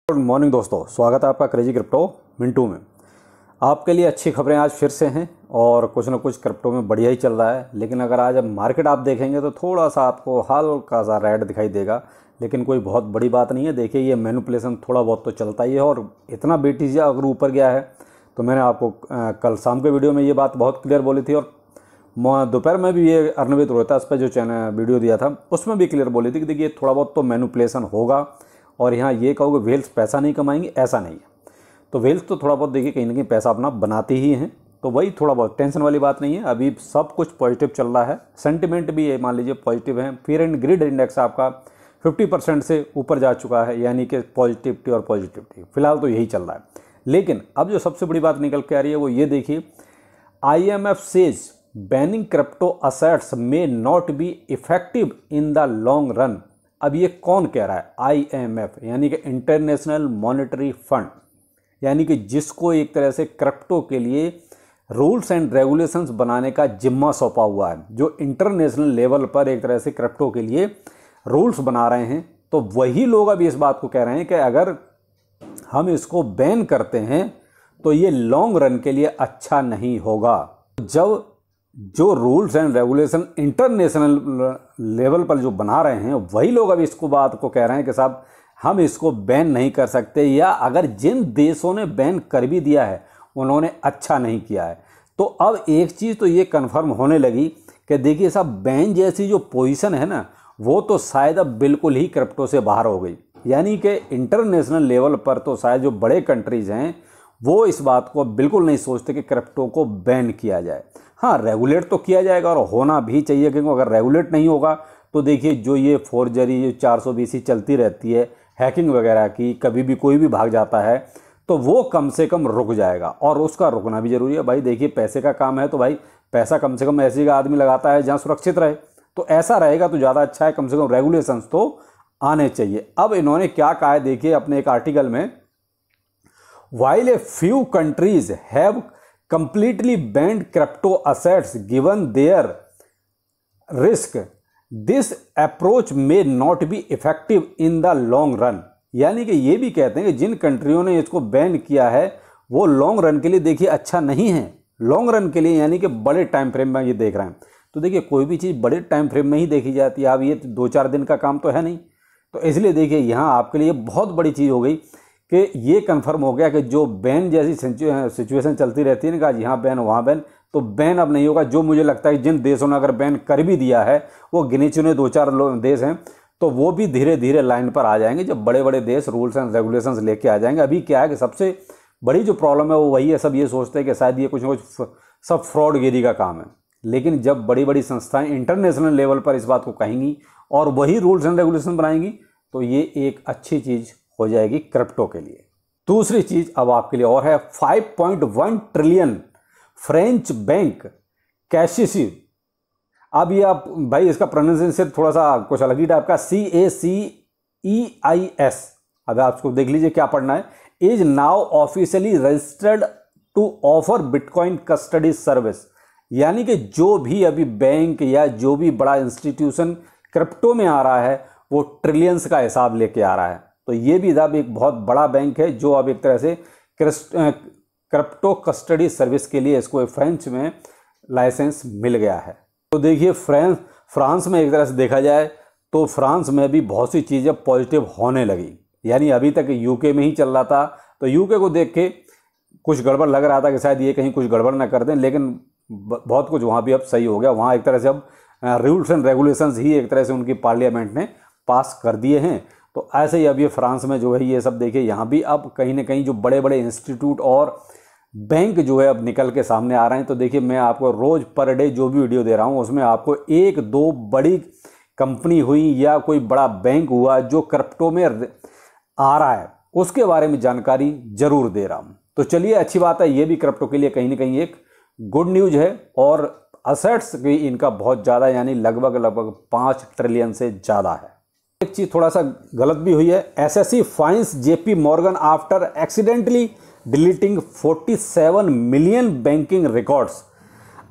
Good morning दोस्तों, स्वागत है आपका क्रेजी क्रिप्टो मिंटू में। आपके लिए अच्छी खबरें आज फिर से हैं और कुछ ना कुछ क्रिप्टो में बढ़िया ही चल रहा है। लेकिन अगर आज मार्केट आप देखेंगे तो थोड़ा सा आपको हल्का सा रेड दिखाई देगा, लेकिन कोई बहुत बड़ी बात नहीं है। देखिए, ये मैनिपुलेशन थोड़ा बहुत तो चलता ही है और इतना BTC अगर ऊपर गया है तो मैंने आपको कल शाम के वीडियो में ये बात बहुत क्लियर बोली थी और दोपहर में भी ये अर्नवित रोहता उस पर जो चैनल वीडियो दिया था उसमें भी क्लियर बोली थी कि देखिए थोड़ा बहुत तो मैनिपुलेशन होगा। और यहाँ ये कहोगे वेल्स पैसा नहीं कमाएंगे, ऐसा नहीं है। तो वेल्स तो थोड़ा बहुत देखिए कहीं ना कहीं पैसा अपना बनाती ही हैं, तो वही थोड़ा बहुत टेंशन वाली बात नहीं है। अभी सब कुछ पॉजिटिव चल रहा है, सेंटिमेंट भी ये मान लीजिए पॉजिटिव है। फियर एंड ग्रिड इंडेक्स आपका 50% से ऊपर जा चुका है, यानी कि पॉजिटिविटी और पॉजिटिविटी फिलहाल तो यही चल रहा है। लेकिन अब जो सबसे बड़ी बात निकल के आ रही है वो ये देखिए, IMF says banning crypto assets may not be effective in the long run. अब ये कौन कह रहा है? IMF यानी कि इंटरनेशनल मॉनेटरी फंड, यानी कि जिसको एक तरह से क्रिप्टो के लिए रूल्स एंड रेगुलेशंस बनाने का जिम्मा सौंपा हुआ है, जो इंटरनेशनल लेवल पर एक तरह से क्रिप्टो के लिए रूल्स बना रहे हैं। तो वही लोग अभी इस बात को कह रहे हैं कि अगर हम इसको बैन करते हैं तो ये लॉन्ग रन के लिए अच्छा नहीं होगा। जब जो rules and regulation international level पर जो बना रहे हैं वही लोग अब इसको बात को कह रहे हैं कि साहब हम इसको बैन नहीं कर सकते, या अगर जिन देशों ने बैन कर भी दिया है उन्होंने अच्छा नहीं किया है। तो अब एक चीज़ तो ये कंफर्म होने लगी कि देखिए साहब, बैन जैसी जो पोजीशन है ना, वो तो शायद अब बिल्कुल ही क्रिप्टो से बाहर हो गई। यानी कि इंटरनेशनल लेवल पर तो शायद जो बड़े कंट्रीज़ हैं वो इस बात को बिल्कुल नहीं सोचते कि क्रिप्टो को बैन किया जाए। हाँ, रेगुलेट तो किया जाएगा और होना भी चाहिए, क्योंकि अगर रेगुलेट नहीं होगा तो देखिए जो ये फोर्जरी, जो 420 चलती रहती है हैकिंग वगैरह की, कभी भी कोई भी भाग जाता है तो वो कम से कम रुक जाएगा, और उसका रुकना भी ज़रूरी है। भाई देखिए, पैसे का काम है तो भाई पैसा कम से कम ऐसी जगह आदमी लगाता है जहाँ सुरक्षित रहे, तो ऐसा रहेगा तो ज़्यादा अच्छा है। कम से कम रेगुलेशंस तो आने चाहिए। अब इन्होंने क्या कहा है देखिए अपने एक आर्टिकल में, while a few countries have completely banned crypto assets given their risk, this approach may not be effective in the long run। यानी कि ये भी कहते हैं कि जिन कंट्रियों ने इसको बैन किया है वो लॉन्ग रन के लिए देखिए अच्छा नहीं है। लॉन्ग रन के लिए यानी कि बड़े टाइम फ्रेम में ये देख रहे हैं, तो देखिए कोई भी चीज़ बड़े टाइम फ्रेम में ही देखी जाती है। अब ये 2-4 दिन का काम तो है नहीं, तो इसलिए देखिए यहाँ आपके लिए बहुत बड़ी चीज़ हो गई कि ये कंफर्म हो गया कि जो बैन जैसी सिचुएशन चलती रहती है ना, कि यहाँ बैन वहाँ बैन, तो बैन अब नहीं होगा। जो मुझे लगता है कि जिन देशों ने अगर बैन कर भी दिया है वो गिने चुने 2-4 देश हैं, तो वो भी धीरे धीरे लाइन पर आ जाएंगे जब बड़े बड़े देश रूल्स एंड रेगुलेशंस लेके आ जाएंगे। अभी क्या है कि सबसे बड़ी जो प्रॉब्लम है वो वही है, सब ये सोचते हैं कि शायद ये कुछ ना कुछ सब फ्रॉडगिरी का काम है। लेकिन जब बड़ी बड़ी संस्थाएं इंटरनेशनल लेवल पर इस बात को कहेंगी और वही रूल्स एंड रेगुलेशन बनाएंगी तो ये एक अच्छी चीज़ हो जाएगी क्रिप्टो के लिए। दूसरी चीज अब आपके लिए और है, 5.1 ट्रिलियन फ्रेंच बैंक कैशिसी। अब ये आप भाई इसका प्रोनाउंसिएशन थोड़ा सा कुछ अलग ही टाइप का, CACEIS। अब आप इसको देख लीजिए क्या पढ़ना है। Is now officially registered to offer bitcoin custody service. यानी कि जो भी अभी बैंक या जो भी बड़ा इंस्टीट्यूशन क्रिप्टो में आ रहा है वो ट्रिलियंस का हिसाब लेके आ रहा है। तो ये भी अब एक बहुत बड़ा बैंक है जो अब एक तरह से क्रिप्टो कस्टडी सर्विस के लिए इसको फ्रेंच में लाइसेंस मिल गया है। तो देखिए फ्रांस में एक तरह से देखा जाए तो फ्रांस में भी बहुत सी चीज़ें पॉजिटिव होने लगी। यानी अभी तक यूके में ही चल रहा था, तो यूके को देख के कुछ गड़बड़ लग रहा था कि शायद ये कहीं कुछ गड़बड़ ना कर दें, लेकिन बहुत कुछ वहाँ भी अब सही हो गया। वहाँ एक तरह से अब रूल्स एंड रेगुलेशंस ही एक तरह से उनकी पार्लियामेंट ने पास कर दिए हैं। तो ऐसे ही अब ये फ्रांस में जो है ये सब देखिए, यहाँ भी अब कहीं ना कहीं जो बड़े बड़े इंस्टीट्यूट और बैंक जो है अब निकल के सामने आ रहे हैं। तो देखिए मैं आपको रोज़ पर डे जो भी वीडियो दे रहा हूँ उसमें आपको 1-2 बड़ी कंपनी हुई या कोई बड़ा बैंक हुआ जो क्रिप्टो में आ रहा है उसके बारे में जानकारी जरूर दे रहा हूँ। तो चलिए, अच्छी बात है, ये भी क्रिप्टो के लिए कहीं ना कहीं एक गुड न्यूज़ है। और असेट्स भी इनका बहुत ज़्यादा, यानी लगभग 5 ट्रिलियन से ज़्यादा है। एक चीज थोड़ा सा गलत भी हुई है, SSE fines JP Morgan after accidentally deleting 47 million banking records.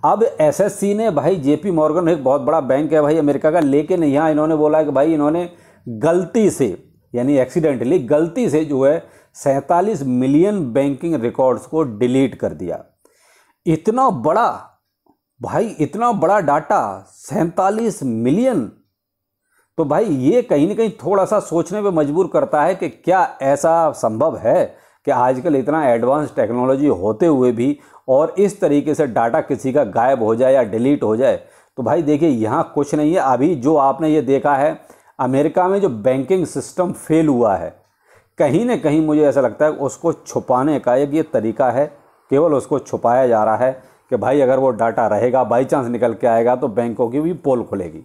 अब SSE ने भाई, JP मॉर्गन एक बहुत बड़ा बैंक है भाई अमेरिका का, लेकिन यहाँ इन्होंने बोला है कि भाई इन्होंने गलती से यानी एक्सीडेंटली गलती से जो है 47 मिलियन बैंकिंग रिकॉर्ड्स को डिलीट कर दिया। इतना बड़ा भाई, इतना बड़ा डाटा, 47 मिलियन। तो भाई ये कहीं ना कहीं थोड़ा सा सोचने पे मजबूर करता है कि क्या ऐसा संभव है कि आजकल इतना एडवांस टेक्नोलॉजी होते हुए भी और इस तरीके से डाटा किसी का गायब हो जाए या डिलीट हो जाए। तो भाई देखिए यहाँ कुछ नहीं है। अभी जो आपने ये देखा है अमेरिका में जो बैंकिंग सिस्टम फेल हुआ है, कहीं ना कहीं मुझे ऐसा लगता है उसको छुपाने का एक ये तरीका है, केवल उसको छुपाया जा रहा है कि भाई अगर वो डाटा रहेगा, बाई चांस निकल के आएगा तो बैंकों की भी पोल खुलेगी।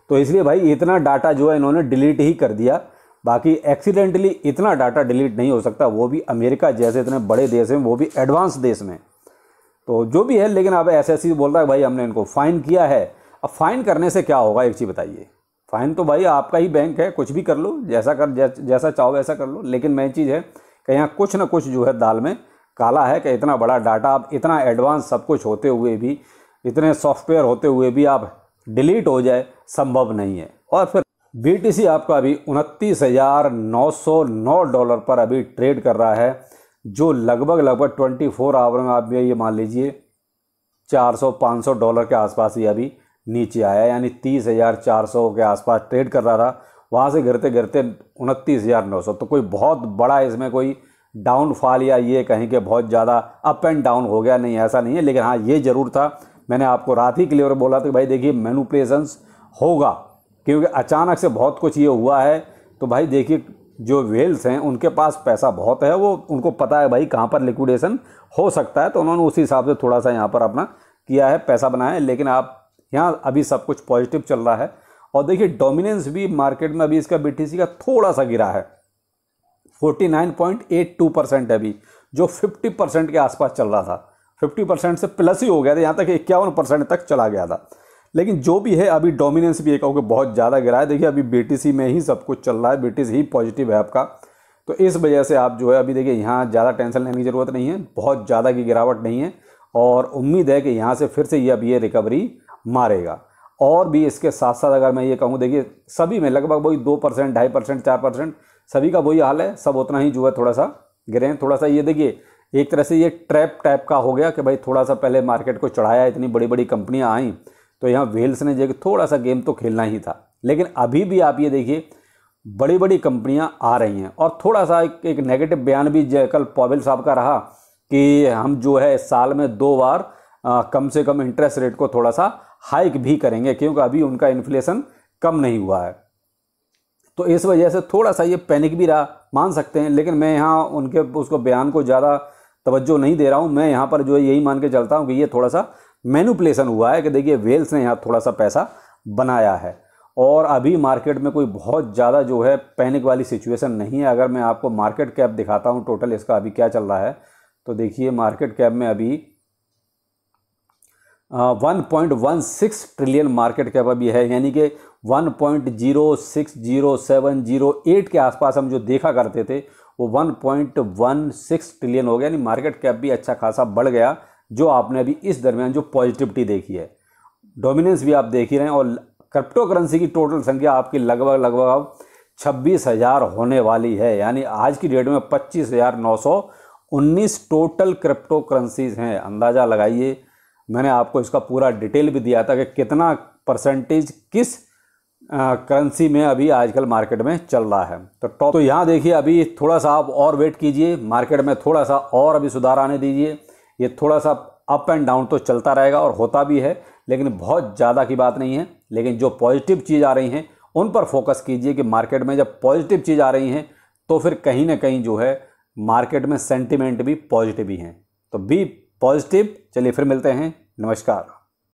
तो इसलिए भाई इतना डाटा जो है इन्होंने डिलीट ही कर दिया। बाकी एक्सीडेंटली इतना डाटा डिलीट नहीं हो सकता, वो भी अमेरिका जैसे इतने बड़े देश में, वो भी एडवांस देश में। तो जो भी है, लेकिन अब एसएससी बोल रहा है भाई हमने इनको फ़ाइन किया है। अब फाइन करने से क्या होगा, एक चीज़ बताइए। फ़ाइन तो भाई आपका ही बैंक है, कुछ भी कर लो, जैसा चाहो वैसा कर लो। लेकिन मेन चीज़ है कि यहाँ कुछ ना कुछ जो है दाल में काला है कि इतना बड़ा डाटा, आप इतना एडवांस सब कुछ होते हुए भी, इतने सॉफ्टवेयर होते हुए भी आप डिलीट हो जाए, संभव नहीं है। और फिर BTC आपका अभी $29,909 पर अभी ट्रेड कर रहा है, जो लगभग 24 आवर में आप ये मान लीजिए $400-500 के आसपास ही अभी नीचे आया, यानी 30,400 के आसपास ट्रेड कर रहा था। वहाँ से गिरते गिरते 29,900। तो कोई बहुत बड़ा इसमें कोई डाउनफॉल या ये कहें कि बहुत ज़्यादा अप एंड डाउन हो गया, नहीं, ऐसा नहीं है। लेकिन हाँ ये ज़रूर था, मैंने आपको रात ही क्लियर बोला था कि भाई देखिए मैनिपुलेशंस होगा, क्योंकि अचानक से बहुत कुछ ये हुआ है। तो भाई देखिए जो वेल्स हैं उनके पास पैसा बहुत है, वो उनको पता है भाई कहाँ पर लिक्विडेशन हो सकता है, तो उन्होंने उसी हिसाब से थोड़ा सा यहाँ पर अपना किया है, पैसा बनाया है। लेकिन आप यहाँ अभी सब कुछ पॉजिटिव चल रहा है। और देखिए डोमिनेंस भी मार्केट में अभी इसका BTC का थोड़ा सा गिरा है, 49.82% अभी, जो 50% के आसपास चल रहा था। 50% से प्लस ही हो गया था, यहाँ तक 51% तक चला गया था। लेकिन जो भी है अभी डोमिनेंस भी एक बहुत ज़्यादा गिरा है। देखिए अभी BTC में ही सब कुछ चल रहा है, BTC ही पॉजिटिव है आपका। तो इस वजह से आप जो है अभी देखिए यहाँ ज़्यादा टेंशन लेने की ज़रूरत नहीं है, बहुत ज़्यादा की गिरावट नहीं है। और उम्मीद है कि यहाँ से फिर से ये रिकवरी मारेगा। और भी इसके साथ साथ अगर मैं ये कहूँ, देखिए सभी में लगभग वही 2%, 2.5%, 4%, सभी का वही हाल है, सब उतना ही जो है थोड़ा सा गिरे हैं। थोड़ा सा ये देखिए एक तरह से ये ट्रैप टाइप का हो गया कि भाई थोड़ा सा पहले मार्केट को चढ़ाया, इतनी बड़ी बड़ी कंपनियां आई, तो यहाँ वेल्स ने जो थोड़ा सा गेम तो खेलना ही था। लेकिन अभी भी आप ये देखिए बड़ी बड़ी कंपनियां आ रही हैं। और थोड़ा सा एक नेगेटिव बयान भी कल पॉवेल साहब का रहा कि हम जो है साल में 2 बार कम से कम इंटरेस्ट रेट को थोड़ा सा हाइक भी करेंगे, क्योंकि अभी उनका इन्फ्लेशन कम नहीं हुआ है। तो इस वजह से थोड़ा सा ये पैनिक भी रहा, मान सकते हैं। लेकिन मैं यहाँ उनके उसको बयान को ज़्यादा तवज्जो नहीं दे रहा हूँ। मैं यहाँ पर जो है यही मान के चलता हूँ कि ये थोड़ा सा मैनिपुलेशन हुआ है, कि देखिए वेल्स ने यहाँ थोड़ा सा पैसा बनाया है। और अभी मार्केट में कोई बहुत ज़्यादा जो है पैनिक वाली सिचुएशन नहीं है। अगर मैं आपको मार्केट कैप दिखाता हूँ टोटल इसका अभी क्या चल रहा है, तो देखिए मार्केट कैप में अभी 1.16 ट्रिलियन मार्केट कैप अभी है, यानी कि 1.060708 के आसपास हम जो देखा करते थे वो 1.16 ट्रिलियन हो गया। यानी मार्केट कैप भी अच्छा खासा बढ़ गया, जो आपने अभी इस दरमियान जो पॉजिटिविटी देखी है। डोमिनेंस भी आप देख ही रहे हैं। और क्रिप्टो करेंसी की टोटल संख्या आपकी लगभग 26,000 होने वाली है। यानी आज की डेट में 25,919 टोटल क्रिप्टो करेंसीज हैं। अंदाज़ा लगाइए, मैंने आपको इसका पूरा डिटेल भी दिया था कि कितना परसेंटेज किस करेंसी में अभी आजकल मार्केट में चल रहा है। तो यहाँ देखिए अभी थोड़ा सा आप और वेट कीजिए, मार्केट में थोड़ा सा और अभी सुधार आने दीजिए। ये थोड़ा सा अप एंड डाउन तो चलता रहेगा और होता भी है, लेकिन बहुत ज़्यादा की बात नहीं है। लेकिन जो पॉजिटिव चीज़ आ रही हैं उन पर फोकस कीजिए कि मार्केट में जब पॉजिटिव चीज़ आ रही हैं तो फिर कहीं ना कहीं जो है मार्केट में सेंटिमेंट भी पॉजिटिव ही हैं। तो बी पॉजिटिव। चलिए फिर मिलते हैं, नमस्कार।